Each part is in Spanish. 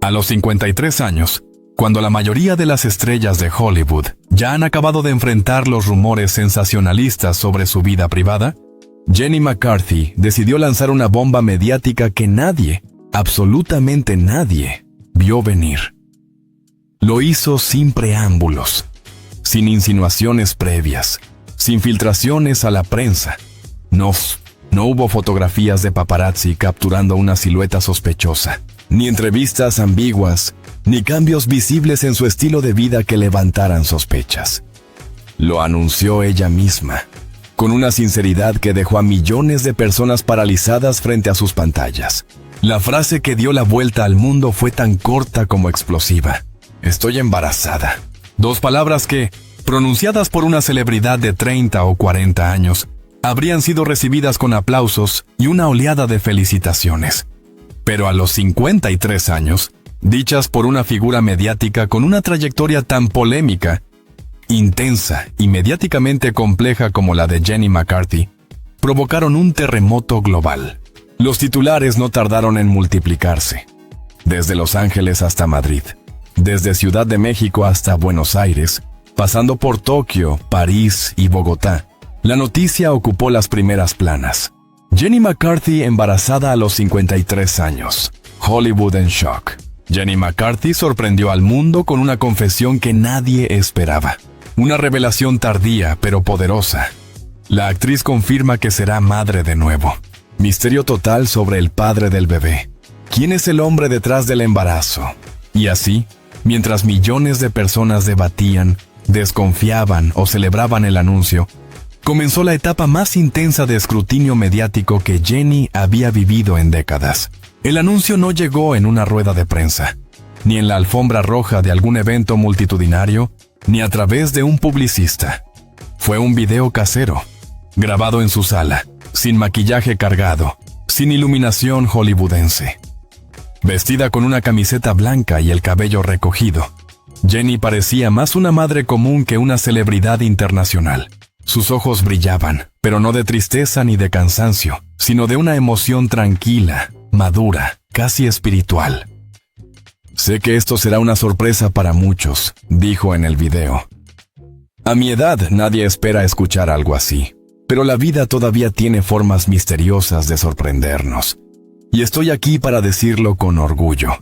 A los 53 años, cuando la mayoría de las estrellas de Hollywood ya han acabado de enfrentar los rumores sensacionalistas sobre su vida privada, Jenny McCarthy decidió lanzar una bomba mediática que nadie, absolutamente nadie, vio venir. Lo hizo sin preámbulos, sin insinuaciones previas, sin filtraciones a la prensa. No hubo fotografías de paparazzi capturando una silueta sospechosa, ni entrevistas ambiguas, ni cambios visibles en su estilo de vida que levantaran sospechas. Lo anunció ella misma, con una sinceridad que dejó a millones de personas paralizadas frente a sus pantallas. La frase que dio la vuelta al mundo fue tan corta como explosiva. Estoy embarazada. 2 palabras que, pronunciadas por una celebridad de 30 o 40 años, habrían sido recibidas con aplausos y una oleada de felicitaciones. Pero a los 53 años, dichas por una figura mediática con una trayectoria tan polémica, intensa y mediáticamente compleja como la de Jenny McCarthy, provocaron un terremoto global. Los titulares no tardaron en multiplicarse. Desde Los Ángeles hasta Madrid, desde Ciudad de México hasta Buenos Aires, pasando por Tokio, París y Bogotá, la noticia ocupó las primeras planas. Jenny McCarthy embarazada a los 53 años. Hollywood en shock. Jenny McCarthy sorprendió al mundo con una confesión que nadie esperaba. Una revelación tardía pero poderosa. La actriz confirma que será madre de nuevo. Misterio total sobre el padre del bebé. ¿Quién es el hombre detrás del embarazo? Y así, mientras millones de personas debatían, desconfiaban o celebraban el anuncio, comenzó la etapa más intensa de escrutinio mediático que Jenny había vivido en décadas. El anuncio no llegó en una rueda de prensa, ni en la alfombra roja de algún evento multitudinario, ni a través de un publicista. Fue un video casero, grabado en su sala, sin maquillaje cargado, sin iluminación hollywoodense. Vestida con una camiseta blanca y el cabello recogido, Jenny parecía más una madre común que una celebridad internacional. Sus ojos brillaban, pero no de tristeza ni de cansancio, sino de una emoción tranquila, madura, casi espiritual. Sé que esto será una sorpresa para muchos, dijo en el video. A mi edad nadie espera escuchar algo así, pero la vida todavía tiene formas misteriosas de sorprendernos. Y estoy aquí para decirlo con orgullo.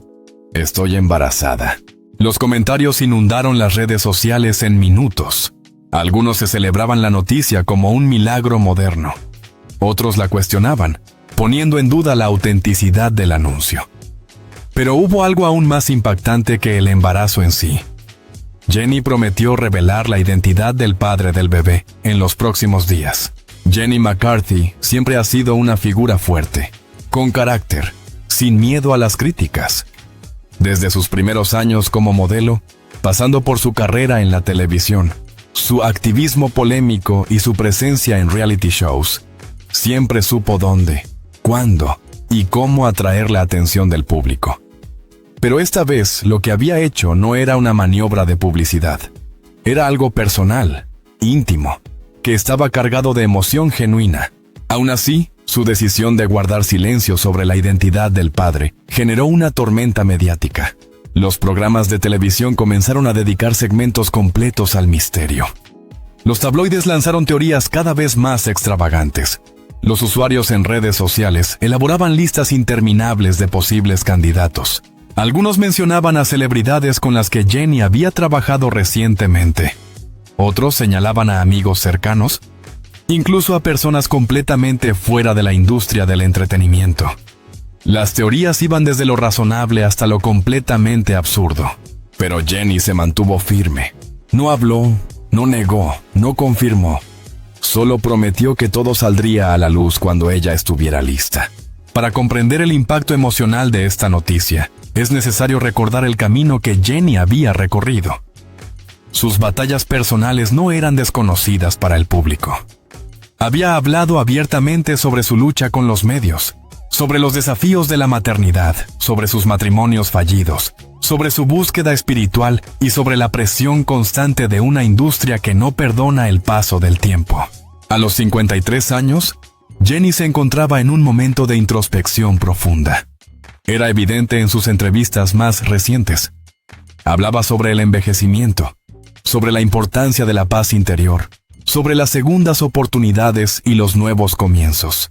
Estoy embarazada. Los comentarios inundaron las redes sociales en minutos. Algunos se celebraban la noticia como un milagro moderno. Otros la cuestionaban, poniendo en duda la autenticidad del anuncio. Pero hubo algo aún más impactante que el embarazo en sí. Jenny prometió revelar la identidad del padre del bebé en los próximos días. Jenny McCarthy siempre ha sido una figura fuerte, con carácter, sin miedo a las críticas. Desde sus primeros años como modelo, pasando por su carrera en la televisión, su activismo polémico y su presencia en reality shows, siempre supo dónde, cuándo y cómo atraer la atención del público. Pero esta vez lo que había hecho no era una maniobra de publicidad. Era algo personal, íntimo, que estaba cargado de emoción genuina. Aún así, su decisión de guardar silencio sobre la identidad del padre generó una tormenta mediática. Los programas de televisión comenzaron a dedicar segmentos completos al misterio. Los tabloides lanzaron teorías cada vez más extravagantes. Los usuarios en redes sociales elaboraban listas interminables de posibles candidatos. Algunos mencionaban a celebridades con las que Jenny había trabajado recientemente. Otros señalaban a amigos cercanos, incluso a personas completamente fuera de la industria del entretenimiento. Las teorías iban desde lo razonable hasta lo completamente absurdo. Pero Jenny se mantuvo firme. No habló, no negó, no confirmó. Solo prometió que todo saldría a la luz cuando ella estuviera lista. Para comprender el impacto emocional de esta noticia, es necesario recordar el camino que Jenny había recorrido. Sus batallas personales no eran desconocidas para el público. Había hablado abiertamente sobre su lucha con los medios, sobre los desafíos de la maternidad, sobre sus matrimonios fallidos, sobre su búsqueda espiritual y sobre la presión constante de una industria que no perdona el paso del tiempo. A los 53 años, Jenny se encontraba en un momento de introspección profunda. Era evidente en sus entrevistas más recientes. Hablaba sobre el envejecimiento, sobre la importancia de la paz interior, sobre las segundas oportunidades y los nuevos comienzos.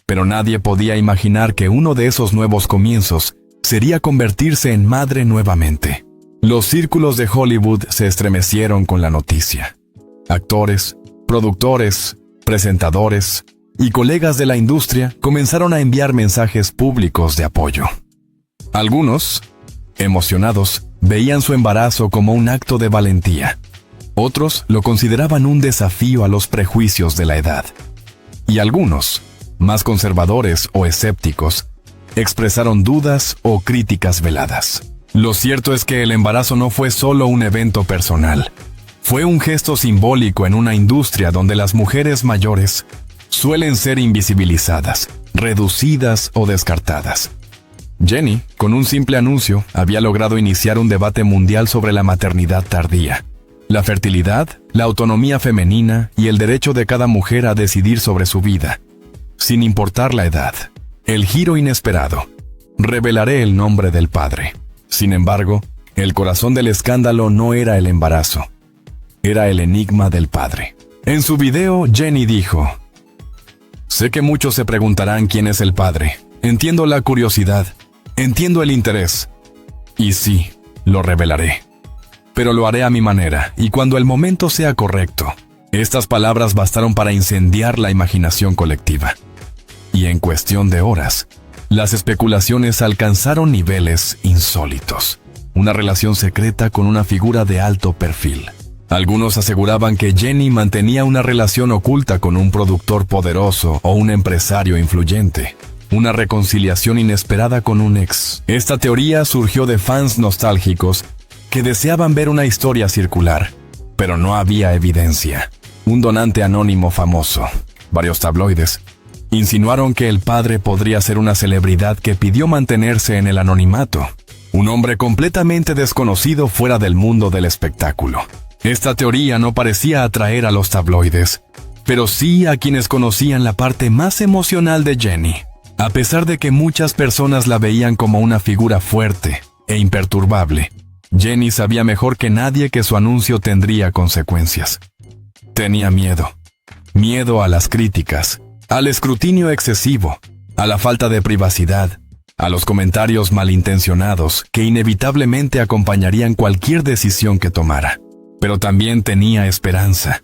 Pero nadie podía imaginar que uno de esos nuevos comienzos sería convertirse en madre nuevamente. Los círculos de Hollywood se estremecieron con la noticia. Actores, productores, presentadores y colegas de la industria comenzaron a enviar mensajes públicos de apoyo. Algunos, emocionados, veían su embarazo como un acto de valentía. Otros lo consideraban un desafío a los prejuicios de la edad. Y algunos, más conservadores o escépticos, expresaron dudas o críticas veladas. Lo cierto es que el embarazo no fue solo un evento personal. Fue un gesto simbólico en una industria donde las mujeres mayores suelen ser invisibilizadas, reducidas o descartadas. Jenny, con un simple anuncio, había logrado iniciar un debate mundial sobre la maternidad tardía, la fertilidad, la autonomía femenina y el derecho de cada mujer a decidir sobre su vida, sin importar la edad. El giro inesperado. Revelaré el nombre del padre. Sin embargo, el corazón del escándalo no era el embarazo. Era el enigma del padre. En su video, Jenny dijo: «Sé que muchos se preguntarán quién es el padre. Entiendo la curiosidad. Entiendo el interés. Y sí, lo revelaré. Pero lo haré a mi manera, y cuando el momento sea correcto». Estas palabras bastaron para incendiar la imaginación colectiva. Y en cuestión de horas, las especulaciones alcanzaron niveles insólitos. Una relación secreta con una figura de alto perfil. Algunos aseguraban que Jenny mantenía una relación oculta con un productor poderoso o un empresario influyente. Una reconciliación inesperada con un ex. Esta teoría surgió de fans nostálgicos que deseaban ver una historia circular, pero no había evidencia. Un donante anónimo famoso, varios tabloides, insinuaron que el padre podría ser una celebridad que pidió mantenerse en el anonimato. Un hombre completamente desconocido fuera del mundo del espectáculo. Esta teoría no parecía atraer a los tabloides, pero sí a quienes conocían la parte más emocional de Jenny. A pesar de que muchas personas la veían como una figura fuerte e imperturbable, Jenny sabía mejor que nadie que su anuncio tendría consecuencias. Tenía miedo. Miedo a las críticas, al escrutinio excesivo, a la falta de privacidad, a los comentarios malintencionados que inevitablemente acompañarían cualquier decisión que tomara. Pero también tenía esperanza.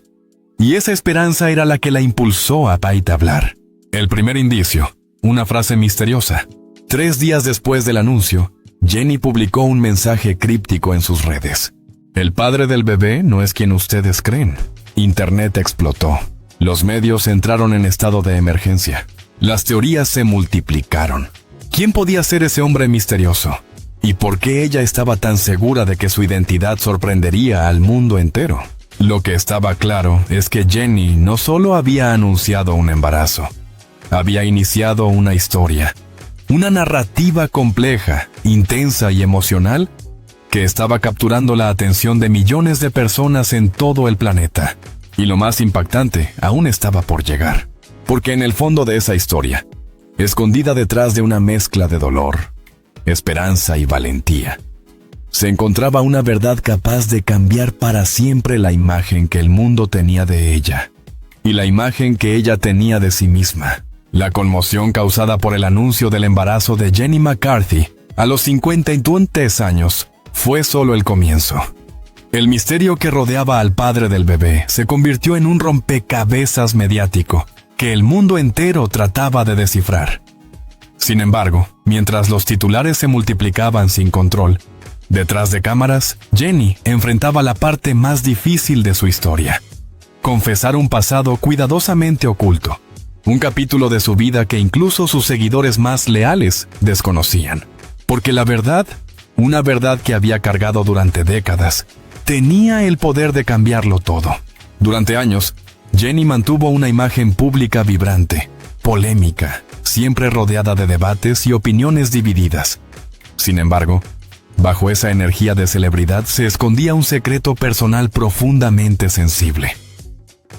Y esa esperanza era la que la impulsó a hablar. El primer indicio, una frase misteriosa. 3 días después del anuncio, Jenny publicó un mensaje críptico en sus redes. El padre del bebé no es quien ustedes creen. Internet explotó. Los medios entraron en estado de emergencia. Las teorías se multiplicaron. ¿Quién podía ser ese hombre misterioso? ¿Y por qué ella estaba tan segura de que su identidad sorprendería al mundo entero? Lo que estaba claro es que Jenny no solo había anunciado un embarazo, había iniciado una historia, una narrativa compleja, intensa y emocional que estaba capturando la atención de millones de personas en todo el planeta. Y lo más impactante aún estaba por llegar, porque en el fondo de esa historia, escondida detrás de una mezcla de dolor, esperanza y valentía, se encontraba una verdad capaz de cambiar para siempre la imagen que el mundo tenía de ella, y la imagen que ella tenía de sí misma. La conmoción causada por el anuncio del embarazo de Jenny McCarthy a los 51 años fue solo el comienzo. El misterio que rodeaba al padre del bebé se convirtió en un rompecabezas mediático que el mundo entero trataba de descifrar. Sin embargo, mientras los titulares se multiplicaban sin control, detrás de cámaras, Jenny enfrentaba la parte más difícil de su historia: confesar un pasado cuidadosamente oculto, un capítulo de su vida que incluso sus seguidores más leales desconocían. Porque la verdad, una verdad que había cargado durante décadas, tenía el poder de cambiarlo todo. Durante años, Jenny mantuvo una imagen pública vibrante, polémica, siempre rodeada de debates y opiniones divididas. Sin embargo, bajo esa energía de celebridad se escondía un secreto personal profundamente sensible.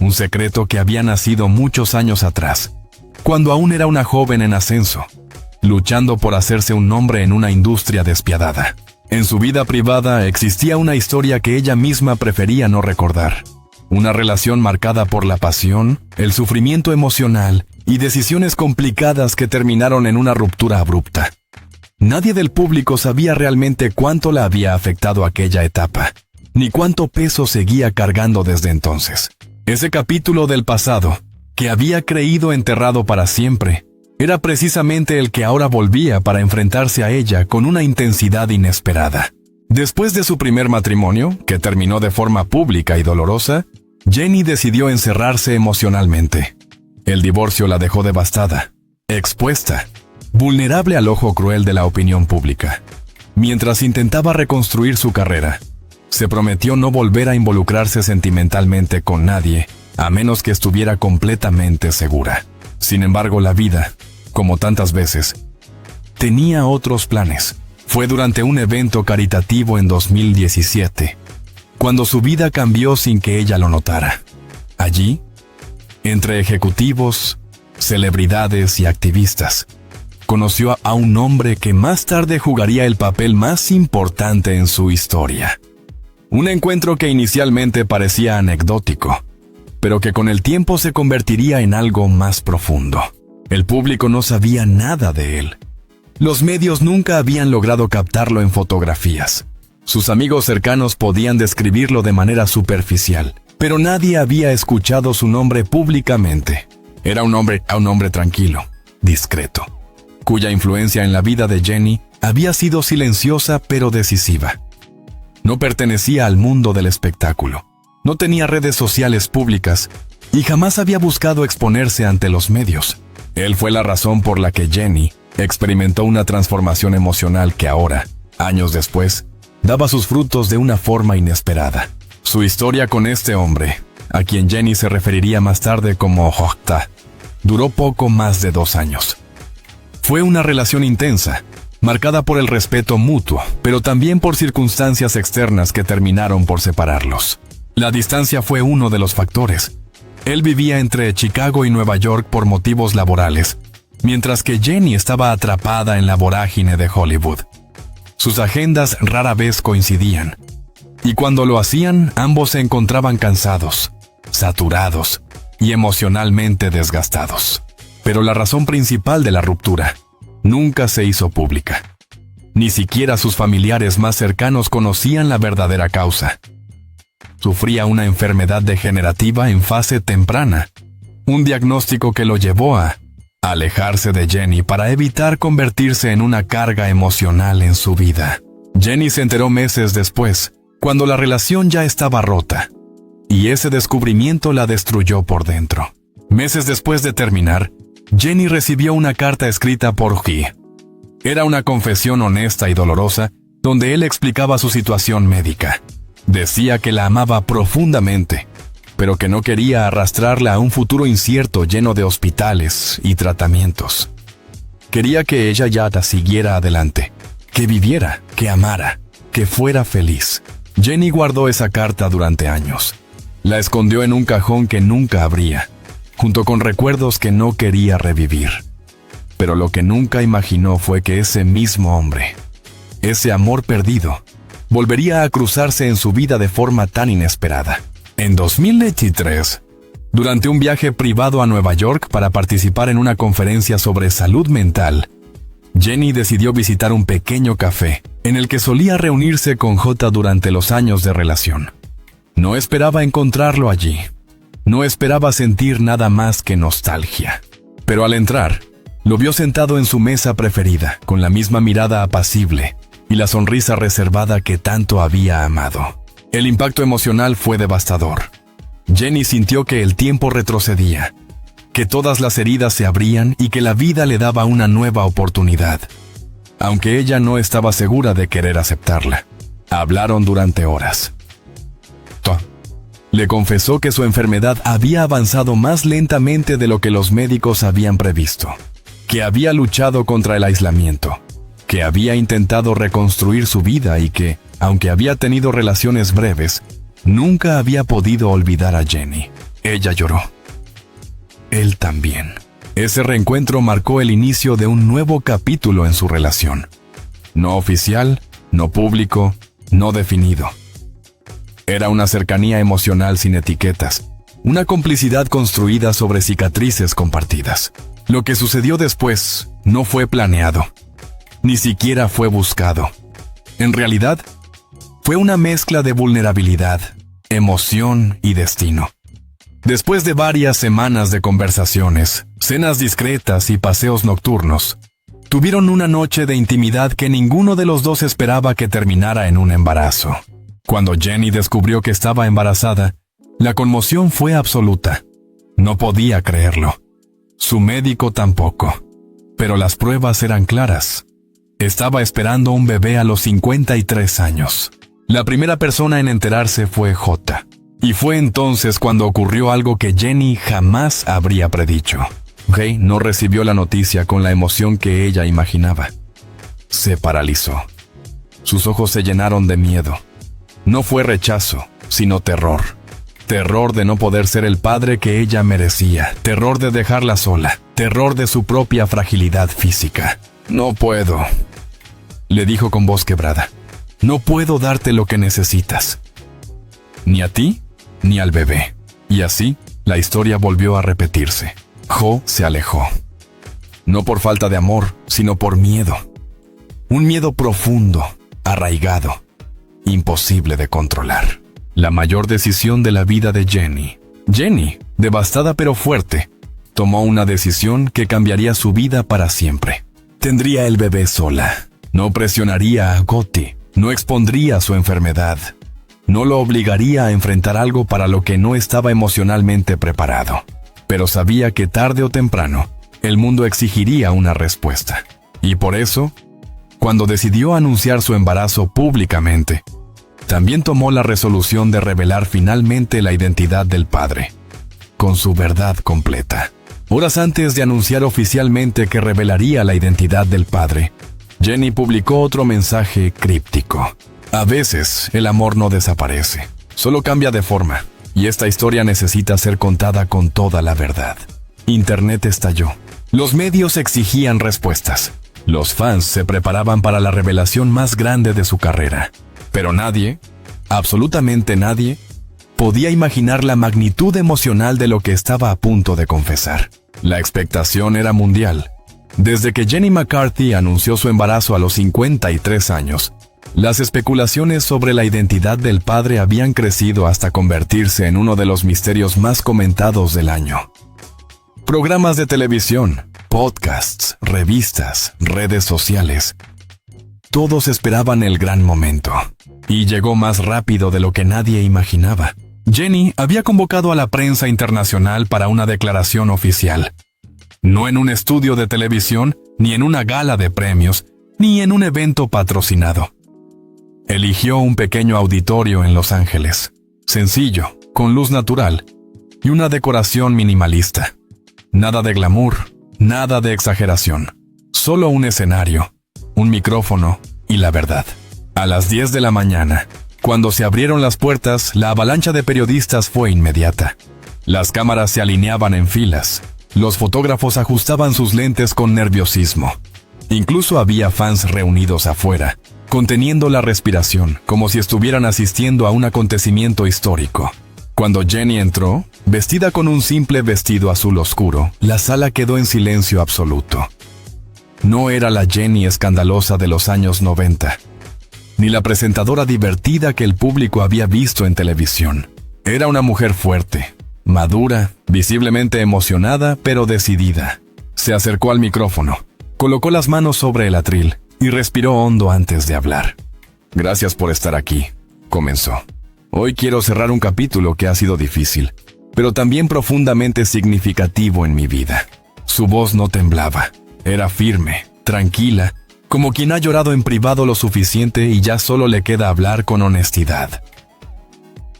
Un secreto que había nacido muchos años atrás, cuando aún era una joven en ascenso. luchando por hacerse un nombre en una industria despiadada. En su vida privada existía una historia que ella misma prefería no recordar. Una relación marcada por la pasión, el sufrimiento emocional y decisiones complicadas que terminaron en una ruptura abrupta. Nadie del público sabía realmente cuánto la había afectado aquella etapa, ni cuánto peso seguía cargando desde entonces. Ese capítulo del pasado, que había creído enterrado para siempre, era precisamente el que ahora volvía para enfrentarse a ella con una intensidad inesperada. Después de su primer matrimonio, que terminó de forma pública y dolorosa, Jenny decidió encerrarse emocionalmente. El divorcio la dejó devastada, expuesta, vulnerable al ojo cruel de la opinión pública. Mientras intentaba reconstruir su carrera, se prometió no volver a involucrarse sentimentalmente con nadie, a menos que estuviera completamente segura. Sin embargo, la vida, como tantas veces, tenía otros planes. Fue durante un evento caritativo en 2017, cuando su vida cambió sin que ella lo notara. Allí, entre ejecutivos, celebridades y activistas, conoció a un hombre que más tarde jugaría el papel más importante en su historia. Un encuentro que inicialmente parecía anecdótico, pero que con el tiempo se convertiría en algo más profundo. El público no sabía nada de él. Los medios nunca habían logrado captarlo en fotografías. Sus amigos cercanos podían describirlo de manera superficial, pero nadie había escuchado su nombre públicamente. Era un hombre tranquilo, discreto, cuya influencia en la vida de Jenny había sido silenciosa pero decisiva. No pertenecía al mundo del espectáculo, no tenía redes sociales públicas y jamás había buscado exponerse ante los medios. Él fue la razón por la que Jenny experimentó una transformación emocional que ahora, años después, daba sus frutos de una forma inesperada. Su historia con este hombre, a quien Jenny se referiría más tarde como Hokta, duró poco más de 2 años. Fue una relación intensa, marcada por el respeto mutuo, pero también por circunstancias externas que terminaron por separarlos. La distancia fue uno de los factores. Él vivía entre Chicago y Nueva York por motivos laborales, mientras que Jenny estaba atrapada en la vorágine de Hollywood. Sus agendas rara vez coincidían, y cuando lo hacían, ambos se encontraban cansados, saturados y emocionalmente desgastados. Pero la razón principal de la ruptura nunca se hizo pública. Ni siquiera sus familiares más cercanos conocían la verdadera causa. Sufría una enfermedad degenerativa en fase temprana, un diagnóstico que lo llevó a alejarse de Jenny para evitar convertirse en una carga emocional en su vida. Jenny se enteró meses después, cuando la relación ya estaba rota, y ese descubrimiento la destruyó por dentro. Meses después de terminar, Jenny recibió una carta escrita por Guy. Era una confesión honesta y dolorosa, donde él explicaba su situación médica. Decía que la amaba profundamente, pero que no quería arrastrarla a un futuro incierto lleno de hospitales y tratamientos. Quería que ella ya siguiera adelante, que viviera, que amara, que fuera feliz. Jenny guardó esa carta durante años. La escondió en un cajón que nunca abría, junto con recuerdos que no quería revivir. Pero lo que nunca imaginó fue que ese mismo hombre, ese amor perdido, volvería a cruzarse en su vida de forma tan inesperada. En 2023, durante un viaje privado a Nueva York para participar en una conferencia sobre salud mental, Jenny decidió visitar un pequeño café en el que solía reunirse con J durante los años de relación. No esperaba encontrarlo allí. No esperaba sentir nada más que nostalgia. Pero al entrar, lo vio sentado en su mesa preferida, con la misma mirada apacible y la sonrisa reservada que tanto había amado. El impacto emocional fue devastador. Jenny sintió que el tiempo retrocedía, que todas las heridas se abrían y que la vida le daba una nueva oportunidad, aunque ella no estaba segura de querer aceptarla. Hablaron durante horas. Le confesó que su enfermedad había avanzado más lentamente de lo que los médicos habían previsto, que había luchado contra el aislamiento, que había intentado reconstruir su vida y que, aunque había tenido relaciones breves, nunca había podido olvidar a Jenny. Ella lloró. Él también. Ese reencuentro marcó el inicio de un nuevo capítulo en su relación. No oficial, no público, no definido. Era una cercanía emocional sin etiquetas, una complicidad construida sobre cicatrices compartidas. Lo que sucedió después no fue planeado, ni siquiera fue buscado. En realidad, fue una mezcla de vulnerabilidad, emoción y destino. Después de varias semanas de conversaciones, cenas discretas y paseos nocturnos, tuvieron una noche de intimidad que ninguno de los dos esperaba que terminara en un embarazo. Cuando Jenny descubrió que estaba embarazada, la conmoción fue absoluta. No podía creerlo. Su médico tampoco. Pero las pruebas eran claras. Estaba esperando un bebé a los 53 años. La primera persona en enterarse fue J. Y fue entonces cuando ocurrió algo que Jenny jamás habría predicho. Gay no recibió la noticia con la emoción que ella imaginaba. Se paralizó. Sus ojos se llenaron de miedo. No fue rechazo, sino terror. Terror de no poder ser el padre que ella merecía. Terror de dejarla sola. Terror de su propia fragilidad física. No puedo, le dijo con voz quebrada. No puedo darte lo que necesitas. Ni a ti, ni al bebé. Y así, la historia volvió a repetirse. Jo se alejó. No por falta de amor, sino por miedo. Un miedo profundo, arraigado, imposible de controlar. La mayor decisión de la vida de Jenny. Jenny, devastada pero fuerte, tomó una decisión que cambiaría su vida para siempre. Tendría el bebé sola. No presionaría a Gotti. No expondría su enfermedad. No lo obligaría a enfrentar algo para lo que no estaba emocionalmente preparado. Pero sabía que tarde o temprano, el mundo exigiría una respuesta. Y por eso, cuando decidió anunciar su embarazo públicamente, también tomó la resolución de revelar finalmente la identidad del padre, con su verdad completa. Horas antes de anunciar oficialmente que revelaría la identidad del padre, Jenny publicó otro mensaje críptico. A veces, el amor no desaparece, solo cambia de forma, y esta historia necesita ser contada con toda la verdad. Internet estalló. Los medios exigían respuestas. Los fans se preparaban para la revelación más grande de su carrera. Pero nadie, absolutamente nadie, podía imaginar la magnitud emocional de lo que estaba a punto de confesar. La expectación era mundial. Desde que Jenny McCarthy anunció su embarazo a los 53 años, las especulaciones sobre la identidad del padre habían crecido hasta convertirse en uno de los misterios más comentados del año. Programas de televisión, podcasts, revistas, redes sociales. Todos esperaban el gran momento. Y llegó más rápido de lo que nadie imaginaba. Jenny había convocado a la prensa internacional para una declaración oficial. No en un estudio de televisión, ni en una gala de premios, ni en un evento patrocinado. Eligió un pequeño auditorio en Los Ángeles. Sencillo, con luz natural y una decoración minimalista. Nada de glamour, nada de exageración. Solo un escenario, un micrófono y la verdad. A las 10 de la mañana, cuando se abrieron las puertas, la avalancha de periodistas fue inmediata. Las cámaras se alineaban en filas. Los fotógrafos ajustaban sus lentes con nerviosismo. Incluso había fans reunidos afuera, conteniendo la respiración, como si estuvieran asistiendo a un acontecimiento histórico. Cuando Jenny entró, vestida con un simple vestido azul oscuro, la sala quedó en silencio absoluto. No era la Jenny escandalosa de los años 90. Ni la presentadora divertida que el público había visto en televisión. Era una mujer fuerte, madura, visiblemente emocionada, pero decidida. Se acercó al micrófono, colocó las manos sobre el atril y respiró hondo antes de hablar. Gracias por estar aquí, comenzó. Hoy quiero cerrar un capítulo que ha sido difícil, pero también profundamente significativo en mi vida. Su voz no temblaba, era firme, tranquila, como quien ha llorado en privado lo suficiente y ya solo le queda hablar con honestidad.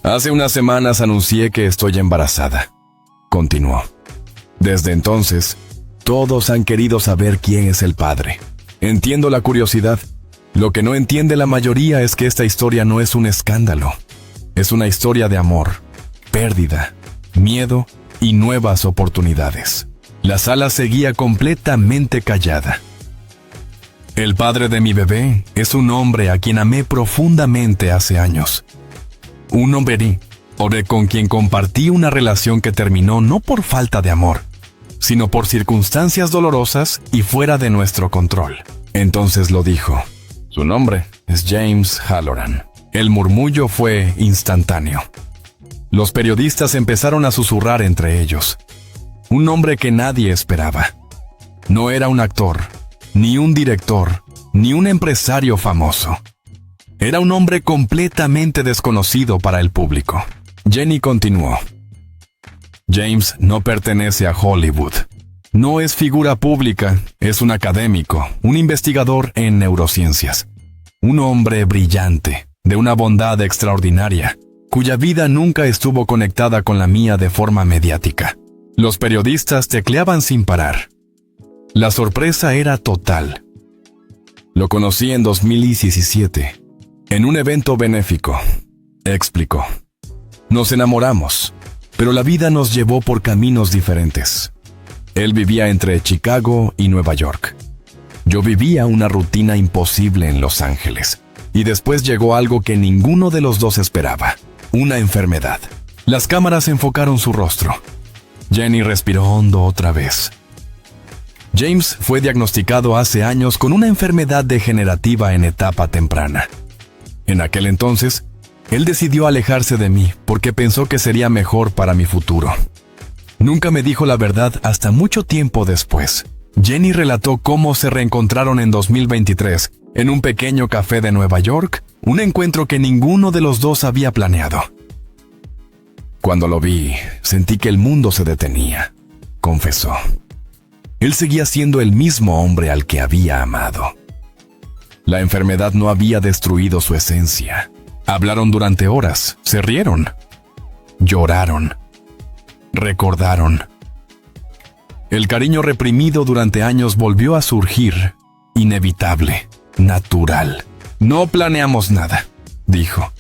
Hace unas semanas anuncié que estoy embarazada, continuó. Desde entonces, todos han querido saber quién es el padre. Entiendo la curiosidad. Lo que no entiende la mayoría es que esta historia no es un escándalo. Es una historia de amor, pérdida, miedo y nuevas oportunidades. La sala seguía completamente callada. El padre de mi bebé es un hombre a quien amé profundamente hace años. Un hombre con quien compartí una relación que terminó no por falta de amor, sino por circunstancias dolorosas y fuera de nuestro control. Entonces lo dijo. Su nombre es James Halloran. El murmullo fue instantáneo. Los periodistas empezaron a susurrar entre ellos. Un nombre que nadie esperaba. No era un actor, ni un director, ni un empresario famoso. Era un hombre completamente desconocido para el público. Jenny continuó. James no pertenece a Hollywood. No es figura pública, es un académico, un investigador en neurociencias. Un hombre brillante, de una bondad extraordinaria, cuya vida nunca estuvo conectada con la mía de forma mediática. Los periodistas tecleaban sin parar. La sorpresa era total. Lo conocí en 2017, en un evento benéfico, explicó. Nos enamoramos, pero la vida nos llevó por caminos diferentes. Él vivía entre Chicago y Nueva York. Yo vivía una rutina imposible en Los Ángeles. Y después llegó algo que ninguno de los dos esperaba. Una enfermedad. Las cámaras enfocaron su rostro. Jenny respiró hondo otra vez. James fue diagnosticado hace años con una enfermedad degenerativa en etapa temprana. En aquel entonces, él decidió alejarse de mí porque pensó que sería mejor para mi futuro. Nunca me dijo la verdad hasta mucho tiempo después. Jenny relató cómo se reencontraron en 2023 en un pequeño café de Nueva York, un encuentro que ninguno de los dos había planeado. Cuando lo vi, sentí que el mundo se detenía, confesó. Él seguía siendo el mismo hombre al que había amado. La enfermedad no había destruido su esencia. Hablaron durante horas, se rieron, lloraron, recordaron. El cariño reprimido durante años volvió a surgir, inevitable, natural. No planeamos nada, dijo.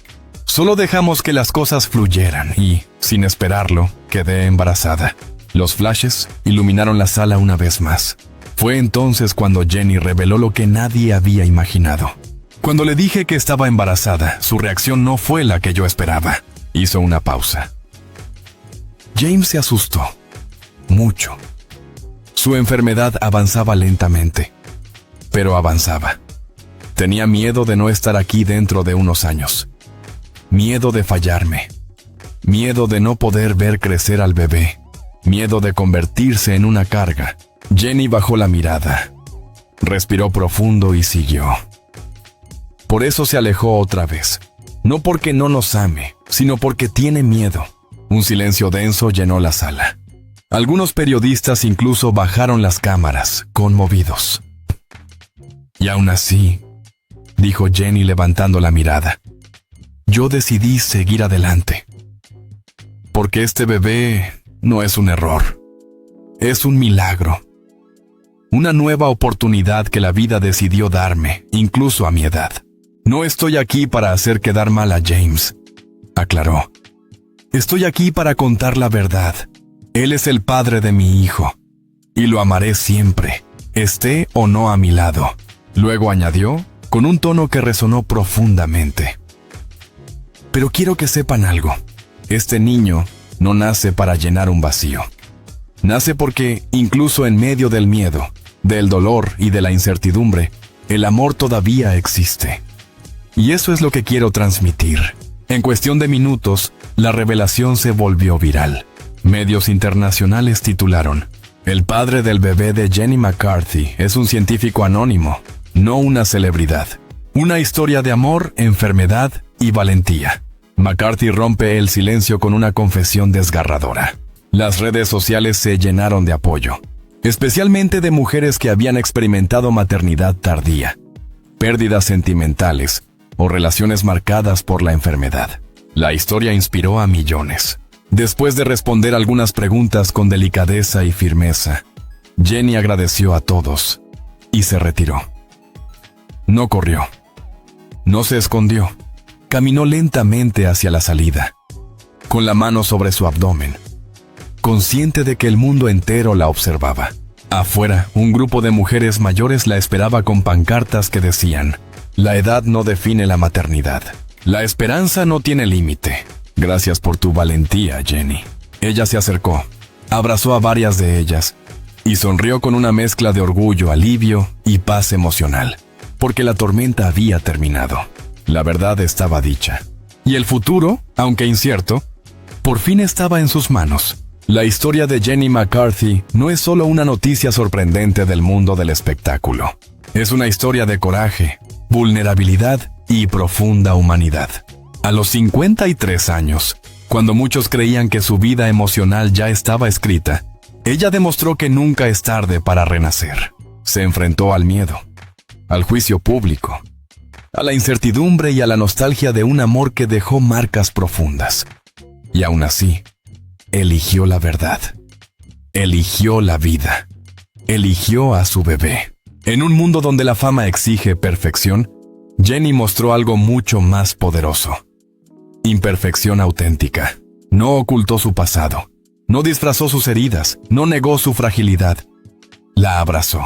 Solo dejamos que las cosas fluyeran y, sin esperarlo, quedé embarazada. Los flashes iluminaron la sala una vez más. Fue entonces cuando Jenny reveló lo que nadie había imaginado. Cuando le dije que estaba embarazada, su reacción no fue la que yo esperaba. Hizo una pausa. James se asustó. Mucho. Su enfermedad avanzaba lentamente, pero avanzaba. Tenía miedo de no estar aquí dentro de unos años. Miedo de fallarme. Miedo de no poder ver crecer al bebé. Miedo de convertirse en una carga. Jenny bajó la mirada. Respiró profundo y siguió. Por eso se alejó otra vez. No porque no nos ame, sino porque tiene miedo. Un silencio denso llenó la sala. Algunos periodistas incluso bajaron las cámaras, conmovidos. Y aún así, dijo Jenny levantando la mirada, yo decidí seguir adelante. Porque este bebé no es un error. Es un milagro. Una nueva oportunidad que la vida decidió darme, incluso a mi edad. No estoy aquí para hacer quedar mal a James, aclaró. Estoy aquí para contar la verdad. Él es el padre de mi hijo, y lo amaré siempre, esté o no a mi lado. Luego añadió, con un tono que resonó profundamente. Pero quiero que sepan algo. Este niño no nace para llenar un vacío. Nace porque, incluso en medio del miedo, del dolor y de la incertidumbre, el amor todavía existe. Y eso es lo que quiero transmitir. En cuestión de minutos, la revelación se volvió viral. Medios internacionales titularon, el padre del bebé de Jenny McCarthy es un científico anónimo, no una celebridad. Una historia de amor, enfermedad y valentía. McCarthy rompe el silencio con una confesión desgarradora. Las redes sociales se llenaron de apoyo, especialmente de mujeres que habían experimentado maternidad tardía, pérdidas sentimentales o relaciones marcadas por la enfermedad. La historia inspiró a millones. Después de responder algunas preguntas con delicadeza y firmeza, Jenny agradeció a todos y se retiró. No corrió. No se escondió. Caminó lentamente hacia la salida, con la mano sobre su abdomen. consciente de que el mundo entero la observaba. Afuera, un grupo de mujeres mayores la esperaba con pancartas que decían: «La edad no define la maternidad. La esperanza no tiene límite. Gracias por tu valentía, Jenny». Ella se acercó, abrazó a varias de ellas y sonrió con una mezcla de orgullo, alivio y paz emocional, porque la tormenta había terminado. La verdad estaba dicha. Y el futuro, aunque incierto, por fin estaba en sus manos. La historia de Jenny McCarthy no es solo una noticia sorprendente del mundo del espectáculo. Es una historia de coraje, vulnerabilidad y profunda humanidad. A los 53 años, cuando muchos creían que su vida emocional ya estaba escrita, ella demostró que nunca es tarde para renacer. Se enfrentó al miedo, al juicio público, a la incertidumbre y a la nostalgia de un amor que dejó marcas profundas. Y aún así, eligió la verdad. Eligió la vida. Eligió a su bebé. En un mundo donde la fama exige perfección, Jenny mostró algo mucho más poderoso. Imperfección auténtica. No ocultó su pasado. No disfrazó sus heridas. No negó su fragilidad. La abrazó.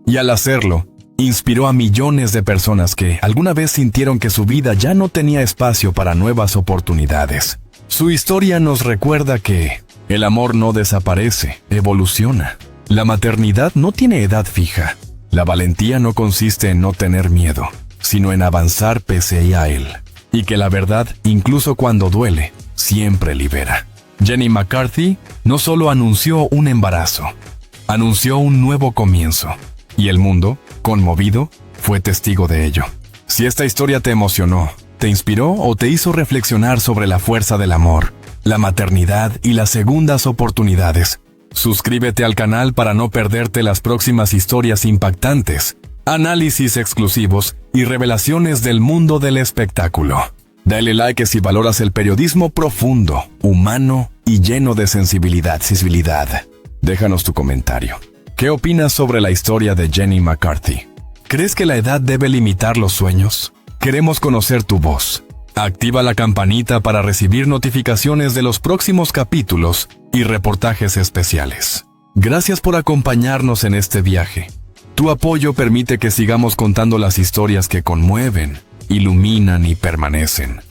Y al hacerlo, inspiró a millones de personas que alguna vez sintieron que su vida ya no tenía espacio para nuevas oportunidades. Su historia nos recuerda que el amor no desaparece, evoluciona. La maternidad no tiene edad fija. La valentía no consiste en no tener miedo, sino en avanzar pese a él. Y que la verdad, incluso cuando duele, siempre libera. Jenny McCarthy no solo anunció un embarazo, anunció un nuevo comienzo. Y el mundo, conmovido, fue testigo de ello. Si esta historia te emocionó, te inspiró o te hizo reflexionar sobre la fuerza del amor, la maternidad y las segundas oportunidades, suscríbete al canal para no perderte las próximas historias impactantes, análisis exclusivos y revelaciones del mundo del espectáculo. Dale like si valoras el periodismo profundo, humano y lleno de sensibilidad. Déjanos tu comentario. ¿Qué opinas sobre la historia de Jenny McCarthy? ¿Crees que la edad debe limitar los sueños? Queremos conocer tu voz. Activa la campanita para recibir notificaciones de los próximos capítulos y reportajes especiales. Gracias por acompañarnos en este viaje. Tu apoyo permite que sigamos contando las historias que conmueven, iluminan y permanecen.